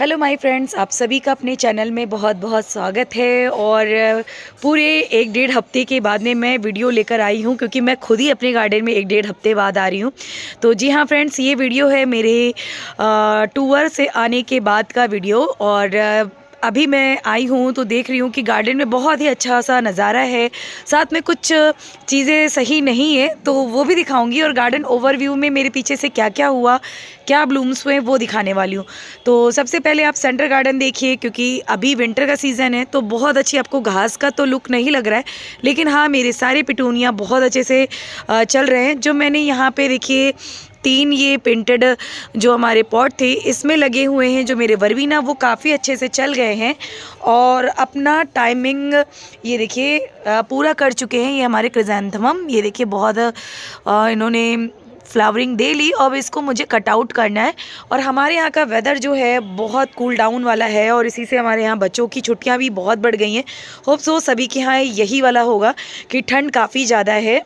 Hello my friends, आप सभी का अपने चैनल में बहुत बहुत स्वागत है। और पूरे 1-1.5 हफ्ते के बाद में मैं वीडियो लेकर आई हूँ, क्योंकि मैं खुद ही अपने गार्डन में 1-1.5 हफ्ते बाद आ रही हूँ। तो जी हाँ फ्रेंड्स, ये वीडियो है मेरे टूर से आने के बाद का वीडियो। और अभी मैं आई हूँ तो देख रही हूँ कि गार्डन में बहुत ही अच्छा सा नज़ारा है। साथ में कुछ चीज़ें सही नहीं है तो वो भी दिखाऊंगी, और गार्डन ओवरव्यू में मेरे पीछे से क्या क्या हुआ, क्या ब्लूम्स हुए, वो दिखाने वाली हूँ। तो सबसे पहले आप सेंटर गार्डन देखिए, क्योंकि अभी विंटर का सीज़न है तो बहुत अच्छी आपको घास का तो लुक नहीं लग रहा है, लेकिन हाँ मेरे सारे पिटूनिया बहुत अच्छे से चल रहे हैं। जो मैंने यहाँ पे देखिए 3 ये पेंटेड जो हमारे पॉट थे इसमें लगे हुए हैं, जो मेरे वर्बीना वो काफ़ी अच्छे से चल गए हैं और अपना टाइमिंग ये देखिए पूरा कर चुके हैं। ये हमारे क्रिसैंथेमम, ये देखिए बहुत इन्होंने फ्लावरिंग दे ली। अब इसको मुझे कट आउट करना है। और हमारे यहाँ का वेदर जो है बहुत कूल डाउन वाला है, और इसी से हमारे यहाँ बच्चों की छुट्टियाँ भी बहुत बढ़ गई हैं। होप सो सभी के यहाँ यही वाला होगा कि ठंड काफ़ी ज़्यादा है।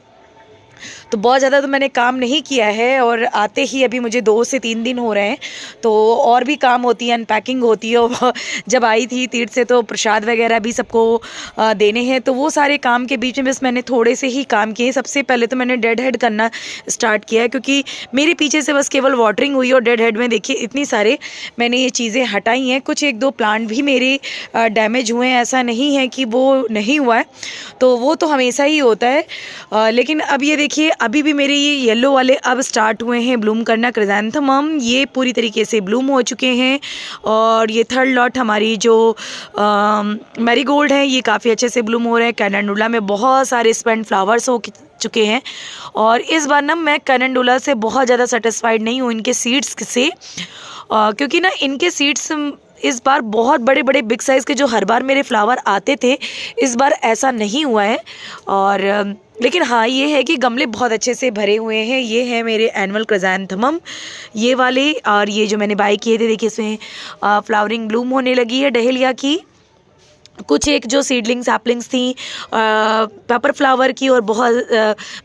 तो बहुत ज़्यादा तो मैंने काम नहीं किया है, और आते ही अभी मुझे 2 से 3 दिन हो रहे हैं, तो और भी काम होती है, अनपैकिंग होती है। और जब आई थी तीर्थ से तो प्रसाद वगैरह भी सबको देने हैं, तो वो सारे काम के बीच में बस मैंने थोड़े से ही काम किए। सबसे पहले तो मैंने डेड हेड करना स्टार्ट किया है, क्योंकि मेरे पीछे से बस केवल वाटरिंग हुई, और डेड हेड में देखिए इतनी सारे मैंने ये चीज़ें हटाई हैं। कुछ 1-2 प्लांट भी मेरे डैमेज हुए हैं, ऐसा नहीं है कि वो नहीं हुआ है, तो वो तो हमेशा ही होता है। लेकिन अब ये देखिए अभी भी मेरे ये येलो वाले अब स्टार्ट हुए हैं ब्लूम करना। क्रिसैंथेमम ये पूरी तरीके से ब्लूम हो चुके हैं, और ये थर्ड लॉट हमारी जो मैरीगोल्ड है ये काफ़ी अच्छे से ब्लूम हो रहे हैं। कैलेंडुला में बहुत सारे स्पेंड फ्लावर्स हो चुके हैं, और इस बार ना मैं कैलेंडुला से बहुत ज़्यादा सेटिस्फाइड नहीं हूँ इनके सीड्स से, क्योंकि ना इनके सीड्स इस बार बहुत बड़े बड़े बिग साइज़ के जो हर बार मेरे फ्लावर आते थे, इस बार ऐसा नहीं हुआ है। और लेकिन हाँ ये है कि गमले बहुत अच्छे से भरे हुए हैं। ये है मेरे एनुअल क्रिसैंथेमम ये वाले, और ये जो मैंने बाय किए थे देखिए इसमें फ्लावरिंग ब्लूम होने लगी है डहेलिया की। कुछ एक जो सीडलिंग सैपलिंग्स थी पेपर फ्लावर की, और बहुत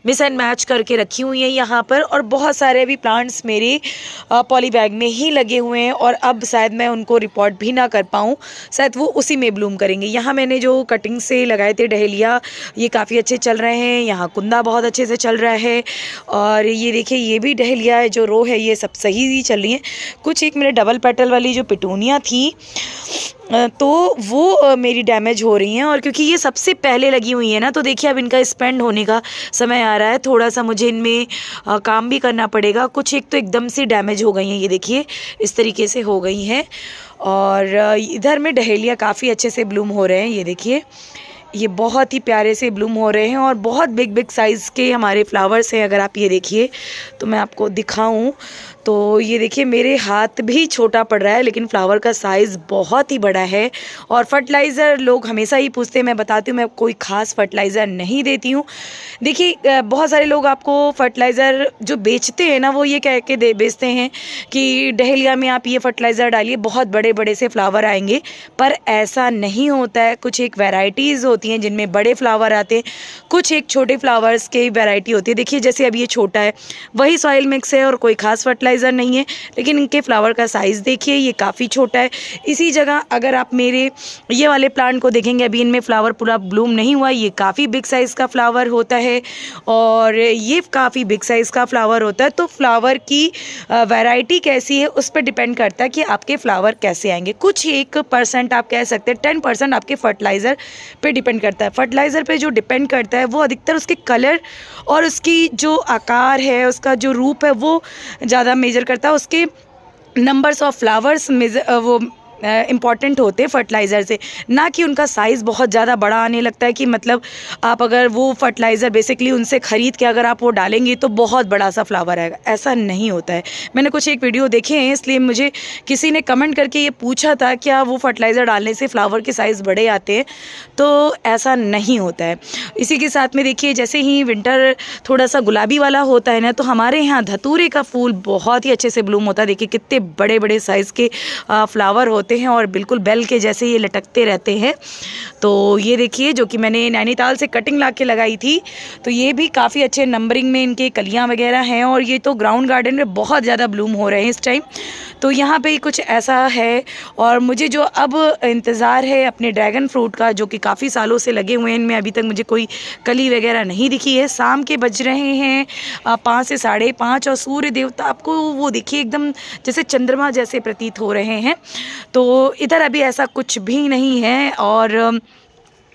मिस एंड मैच करके रखी हुई हैं यहाँ पर। और बहुत सारे अभी प्लांट्स मेरे पॉली बैग में ही लगे हुए हैं, और अब शायद मैं उनको रिपोर्ट भी ना कर पाऊँ, शायद वो उसी में ब्लूम करेंगे। यहाँ मैंने जो कटिंग से लगाए थे डहेलिया ये काफ़ी अच्छे चल रहे हैं। यहाँ कुंदा बहुत अच्छे से चल रहा है, और ये देखिए ये भी डहेलिया है जो रो है, ये सब सही ही चल रही हैं। कुछ एक मेरे डबल पेटल वाली जो पिटूनिया थी तो वो मेरी डैमेज हो रही हैं, और क्योंकि ये सबसे पहले लगी हुई है ना, तो देखिए अब इनका स्पेंड होने का समय आ रहा है। थोड़ा सा मुझे इनमें काम भी करना पड़ेगा। कुछ एक तो एकदम से डैमेज हो गई हैं, ये देखिए इस तरीके से हो गई हैं। और इधर में डहेलिया काफ़ी अच्छे से ब्लूम हो रहे हैं, ये देखिए ये बहुत ही प्यारे से ब्लूम हो रहे हैं, और बहुत बिग बिग साइज़ के हमारे फ्लावर्स हैं। अगर आप ये देखिए तो मैं आपको दिखाऊं तो ये देखिए मेरे हाथ भी छोटा पड़ रहा है, लेकिन फ्लावर का साइज़ बहुत ही बड़ा है। और फर्टिलाइज़र लोग हमेशा ही पूछते हैं, मैं बताती हूँ मैं कोई ख़ास फर्टिलाइज़र नहीं देती हूँ। देखिए बहुत सारे लोग आपको फर्टिलाइज़र जो बेचते हैं ना, वो ये कह के बेचते हैं कि डहेलिया में आप ये फर्टिलाइज़र डालिए बहुत बड़े बड़े से फ्लावर आएंगे, पर ऐसा नहीं होता है। कुछ एक वैरायटीज़ होती हैं जिनमें बड़े फ्लावर आते हैं, कुछ एक छोटे फ्लावर्स की वैरायटी होती है। देखिए जैसे अब ये छोटा है, वही सॉइल मिक्स है और कोई ख़ास फर्टिलाइज़र नहीं है, लेकिन इनके फ्लावर का साइज़ देखिए ये काफ़ी छोटा है। इसी जगह अगर आप मेरे ये वाले प्लांट को देखेंगे, अभी इनमें फ्लावर पूरा ब्लूम नहीं हुआ, ये काफ़ी बिग साइज़ का फ्लावर होता है, और ये काफ़ी बिग साइज़ का फ्लावर होता है। तो फ्लावर की वैरायटी कैसी है उस पर डिपेंड करता है कि आपके फ्लावर कैसे आएंगे। कुछ 1% आप कह सकते हैं, 10% आपके फर्टिलाइज़र पे डिपेंड करता है। फर्टिलाइज़र पे जो डिपेंड करता है वो अधिकतर उसके कलर और उसकी जो आकार है, उसका जो रूप है, वो ज़्यादा मेजर करता है। उसके नंबर्स ऑफ फ्लावर्स वो इम्पॉर्टेंट होते हैं फर्टिलाइज़र से, ना कि उनका साइज़ बहुत ज़्यादा बड़ा आने लगता है कि मतलब आप अगर वो फर्टिलाइज़र बेसिकली उनसे ख़रीद के अगर आप वो डालेंगे तो बहुत बड़ा सा फ्लावर आएगा, ऐसा नहीं होता है। मैंने कुछ एक वीडियो देखे हैं, इसलिए मुझे किसी ने कमेंट करके ये पूछा था क्या वो फर्टिलाइज़र डालने से फ्लावर के साइज़ बड़े आते हैं, तो ऐसा नहीं होता है। इसी के साथ में देखिए जैसे ही विंटर थोड़ा सा गुलाबी वाला होता है ना, तो हमारे यहाँ धतूरे का फूल बहुत ही अच्छे से ब्लूम होता है। देखिए कितने बड़े बड़े साइज़ के फ्लावर होते होते हैं और बिल्कुल बेल के जैसे ये लटकते रहते हैं। तो ये देखिए जो कि मैंने नैनीताल से कटिंग ला के लगाई थी, तो ये भी काफ़ी अच्छे नंबरिंग में इनके कलियां वगैरह हैं और ये तो ग्राउंड गार्डन में बहुत ज़्यादा ब्लूम हो रहे हैं इस टाइम। तो यहाँ पे कुछ ऐसा है। और मुझे जो अब इंतज़ार है अपने ड्रैगन फ्रूट का, जो कि काफ़ी सालों से लगे हुए हैं, इनमें अभी तक मुझे कोई कली वगैरह नहीं दिखी है। शाम के बज रहे हैं 5 से 5:30 और सूर्य देवता आपको वो देखिए एकदम जैसे चंद्रमा जैसे प्रतीत हो रहे हैं। तो इधर अभी ऐसा कुछ भी नहीं है और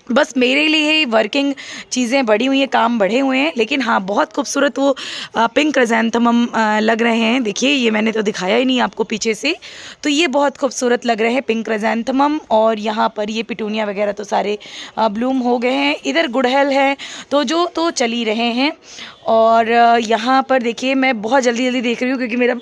बस मेरे लिए ही वर्किंग चीज़ें बढ़ी हुई हैं, काम बढ़े हुए हैं। लेकिन हाँ, बहुत खूबसूरत वो पिंक क्रिसैंथेमम लग रहे हैं। देखिए ये मैंने तो दिखाया ही नहीं आपको पीछे से, तो ये बहुत खूबसूरत लग रहे हैं पिंक क्रिसैंथेमम। और यहाँ पर ये पिटूनिया वगैरह तो सारे ब्लूम हो गए हैं। इधर गुड़हल है तो चल ही रहे हैं। और यहाँ पर देखिए मैं बहुत जल्दी देख रही हूँ क्योंकि मेरा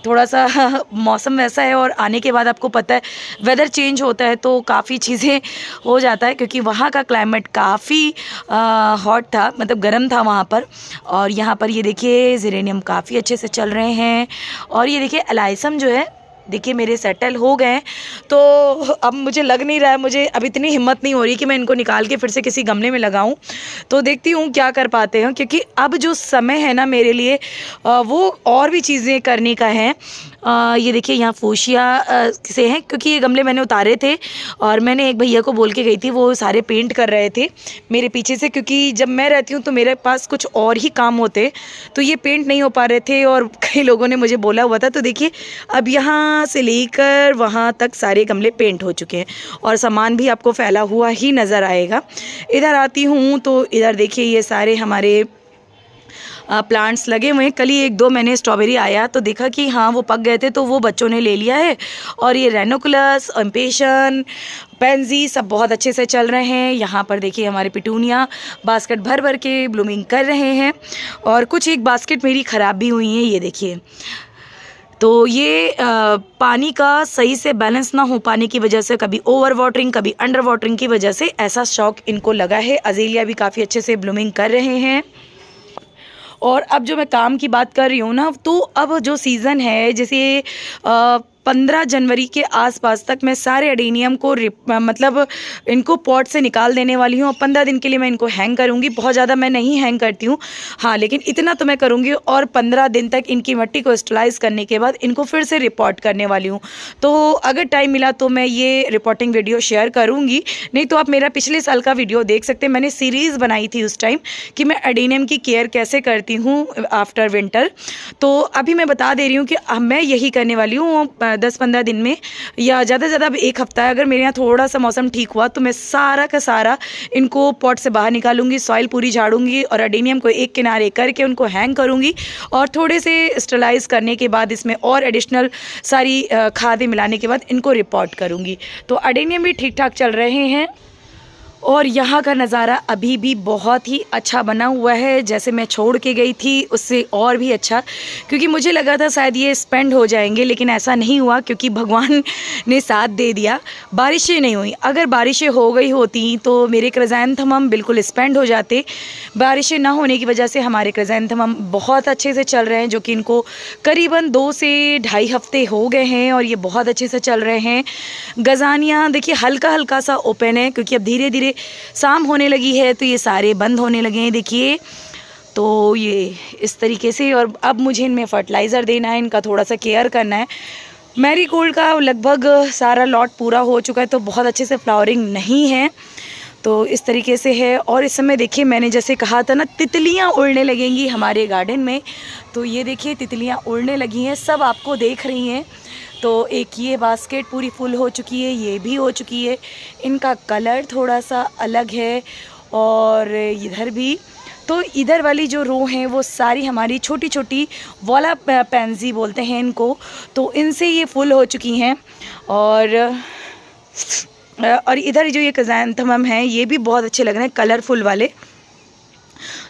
थोड़ा सा मौसम वैसा है और आने के बाद आपको पता है वेदर चेंज होता है तो काफ़ी चीज़ें हो जाता है, क्योंकि वहाँ का क्लाइमेट काफ़ी हॉट था, मतलब गर्म था वहाँ पर। और यहाँ पर ये देखिए जेरेनियम काफ़ी अच्छे से चल रहे हैं। और ये देखिए एलाइसम जो है देखिए मेरे सेटल हो गए हैं। तो अब मुझे लग नहीं रहा है, मुझे अब इतनी हिम्मत नहीं हो रही कि मैं इनको निकाल के फिर से किसी गमले में लगाऊं। तो देखती हूँ क्या कर पाते हैं, क्योंकि अब जो समय है ना मेरे लिए वो और भी चीज़ें करने का है। ये देखिए यहाँ फूशिया से हैं, क्योंकि ये गमले मैंने उतारे थे और मैंने एक भैया को बोल के गई थी, वो सारे पेंट कर रहे थे मेरे पीछे से, क्योंकि जब मैं रहती हूँ तो मेरे पास कुछ और ही काम होते, तो ये पेंट नहीं हो पा रहे थे और कई लोगों ने मुझे बोला हुआ था। तो देखिए अब यहाँ से लेकर वहाँ तक सारे गमले पेंट हो चुके हैं और सामान भी आपको फैला हुआ ही नज़र आएगा। इधर आती हूँ तो इधर देखिए ये सारे हमारे प्लांट्स लगे हुए हैं। कल ही 1-2 मैंने स्ट्रॉबेरी आया तो देखा कि हाँ वो पक गए थे, तो वो बच्चों ने ले लिया है। और ये रेनोकुलस, इम्पेशन, पेंजी सब बहुत अच्छे से चल रहे हैं। यहाँ पर देखिए हमारे पिटूनिया बास्केट भर भर के ब्लूमिंग कर रहे हैं और कुछ एक बास्केट मेरी ख़राब भी हुई हैं, ये देखिए। तो ये पानी का सही से बैलेंस ना हो पाने की वजह से, कभी ओवर वाटरिंग कभी अंडर वाटरिंग की वजह से ऐसा शौक इनको लगा है। अज़ेलिया भी काफ़ी अच्छे से ब्लूमिंग कर रहे हैं। और अब जो मैं काम की बात कर रही हूँ ना, तो अब जो सीज़न है जैसे 15 जनवरी के आसपास तक मैं सारे एडेनियम को मतलब इनको पॉट से निकाल देने वाली हूँ और 15 दिन के लिए मैं इनको हैंग करूँगी। बहुत ज़्यादा मैं नहीं हैंग करती हूँ, हाँ, लेकिन इतना तो मैं करूँगी। और 15 दिन तक इनकी मिट्टी को स्टरलाइज करने के बाद इनको फिर से रिपोर्ट करने वाली हूँ। तो अगर टाइम मिला तो मैं ये रिपोर्टिंग वीडियो शेयर करूँगी, नहीं तो आप मेरा पिछले साल का वीडियो देख सकते हैं। मैंने सीरीज़ बनाई थी उस टाइम कि मैं एडेनियम की केयर कैसे करती हूँ आफ्टर विंटर। तो अभी मैं बता दे रही हूँ कि मैं यही करने वाली हूँ 10-15 दिन में, या ज़्यादा से ज़्यादा अब एक हफ्ता है। अगर मेरे यहाँ थोड़ा सा मौसम ठीक हुआ तो मैं सारा का सारा इनको पॉट से बाहर निकालूंगी, सॉइल पूरी झाड़ूंगी और एडेनियम को एक किनारे करके उनको हैंग करूंगी। और थोड़े से स्टरलाइज करने के बाद इसमें और एडिशनल सारी खादें मिलाने के बाद इनको रिपोर्ट करूंगी। तो एडेनियम भी ठीक ठाक चल रहे हैं। और यहाँ का नज़ारा अभी भी बहुत ही अच्छा बना हुआ है, जैसे मैं छोड़ के गई थी उससे और भी अच्छा, क्योंकि मुझे लगा था शायद ये स्पेंड हो जाएंगे, लेकिन ऐसा नहीं हुआ क्योंकि भगवान ने साथ दे दिया। बारिशें नहीं हुई, अगर बारिशें हो गई होती तो मेरे क्रिसैंथेमम बिल्कुल स्पेंड हो जाते। बारिशें ना होने की वजह से हमारे क्रिसैंथेमम बहुत अच्छे से चल रहे हैं, जो कि इनको करीबन 2 से 2.5 हफ्ते हो गए हैं और ये बहुत अच्छे से चल रहे हैं। गजानिया देखिए हल्का हल्का सा ओपन है, क्योंकि अब धीरे धीरे शाम होने लगी है तो ये सारे बंद होने लगे हैं, देखिए। तो ये इस तरीके से, और अब मुझे इनमें फर्टिलाइज़र देना है, इनका थोड़ा सा केयर करना है। मैरीगोल्ड का लगभग सारा लॉट पूरा हो चुका है, तो बहुत अच्छे से फ्लावरिंग नहीं है, तो इस तरीके से है। और इस समय देखिए मैंने जैसे कहा था ना, तितलियां उड़ने लगेंगी हमारे गार्डन में, तो ये देखिए तितलियां उड़ने लगी हैं, सब आपको देख रही हैं। तो एक ये बास्केट पूरी फुल हो चुकी है, ये भी हो चुकी है। इनका कलर थोड़ा सा अलग है। और इधर भी, तो इधर वाली जो रो हैं वो सारी हमारी छोटी छोटी वाला पेंजी बोलते हैं इनको, तो इनसे ये फुल हो चुकी हैं। और इधर जो ये क्रिसैंथेमम हैं ये भी बहुत अच्छे लग रहे हैं, कलरफुल वाले।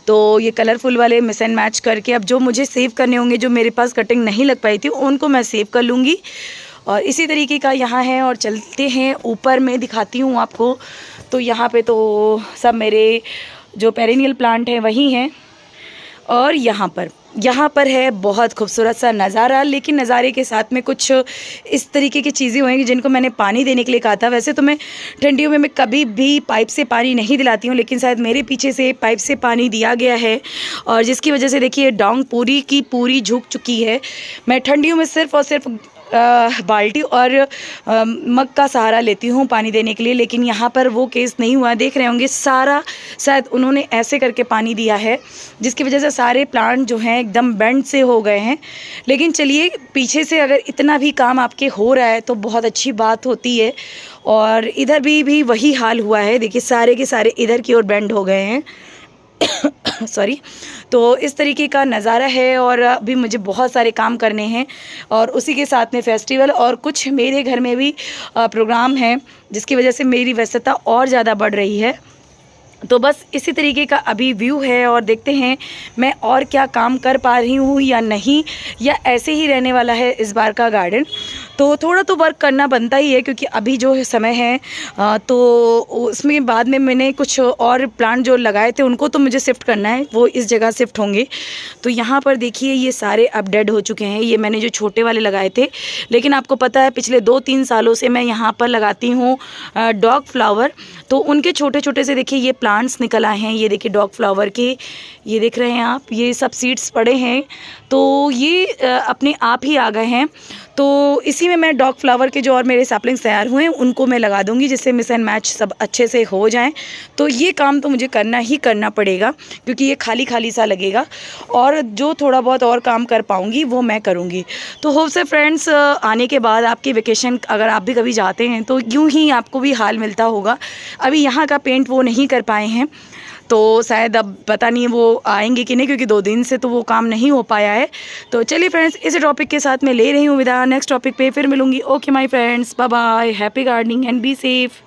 तो ये कलरफुल वाले मिक्स एंड मैच करके अब जो मुझे सेव करने होंगे, जो मेरे पास कटिंग नहीं लग पाई थी, उनको मैं सेव कर लूँगी। और इसी तरीके का यहाँ है। और चलते हैं ऊपर, में दिखाती हूँ आपको। तो यहाँ पे तो सब मेरे जो पेरेनियल प्लांट हैं वही हैं। और यहाँ पर यहाँ पर है बहुत खूबसूरत सा नज़ारा, लेकिन नज़ारे के साथ में कुछ इस तरीके की चीज़ें होंगी जिनको मैंने पानी देने के लिए कहा था। वैसे तो मैं ठंडियों में कभी भी पाइप से पानी नहीं दिलाती हूँ, लेकिन शायद मेरे पीछे से पाइप से पानी दिया गया है और जिसकी वजह से देखिए डोंग पूरी की पूरी झुक चुकी है। मैं ठंडियों में सिर्फ़ और सिर्फ बाल्टी और मग का सहारा लेती हूँ पानी देने के लिए, लेकिन यहाँ पर वो केस नहीं हुआ। देख रहे होंगे सारा शायद उन्होंने ऐसे करके पानी दिया है जिसकी वजह से सारे प्लांट जो हैं एकदम बेंड से हो गए हैं। लेकिन चलिए, पीछे से अगर इतना भी काम आपके हो रहा है तो बहुत अच्छी बात होती है। और इधर भी वही हाल हुआ है, देखिए सारे के सारे इधर की ओर बेंड हो गए हैं सॉरी। तो इस तरीके का नज़ारा है और अभी मुझे बहुत सारे काम करने हैं और उसी के साथ में फेस्टिवल और कुछ मेरे घर में भी प्रोग्राम हैं जिसकी वजह से मेरी व्यस्तता और ज़्यादा बढ़ रही है। तो बस इसी तरीके का अभी व्यू है और देखते हैं मैं और क्या काम कर पा रही हूँ या नहीं, या ऐसे ही रहने वाला है इस बार का गार्डन। तो थोड़ा तो वर्क करना बनता ही है क्योंकि अभी जो समय है तो उसमें बाद में मैंने कुछ और प्लांट जो लगाए थे उनको तो मुझे शिफ्ट करना है, वो इस जगह शिफ्ट होंगे। तो यहाँ पर देखिए ये सारे अब डेड हो चुके हैं, ये मैंने जो छोटे वाले लगाए थे। लेकिन आपको पता है पिछले 2-3 सालों से मैं यहाँ पर लगाती हूँ डॉग फ्लावर, तो उनके छोटे छोटे से देखिए ये प्लांट्स निकल आए हैं। ये देखिए डॉग फ्लावर के, ये देख रहे हैं आप, ये सब सीड्स पड़े हैं तो ये अपने आप ही आ गए हैं। तो इसी में मैं डॉग फ्लावर के जो और मेरे सैपलिंग्स तैयार हुए हैं उनको मैं लगा दूंगी जिससे मिक्स एंड मैच सब अच्छे से हो जाएं। तो ये काम तो मुझे करना ही करना पड़ेगा क्योंकि ये खाली खाली सा लगेगा और जो थोड़ा बहुत और काम कर पाऊँगी वो मैं करूँगी। तो होप से फ्रेंड्स आने के बाद आपकी वेकेशन अगर आप भी कभी जाते हैं तो यूँ ही आपको भी हाल मिलता होगा। अभी यहाँ का पेंट वो नहीं कर पाए हैं तो शायद अब पता नहीं वो आएंगे कि नहीं, क्योंकि 2 दिन से तो वो काम नहीं हो पाया है। तो चलिए फ्रेंड्स, इस टॉपिक के साथ मैं ले रही हूँ विदा। नेक्स्ट टॉपिक पे फिर मिलूंगी। Okay my friends, bye bye, happy gardening and be safe.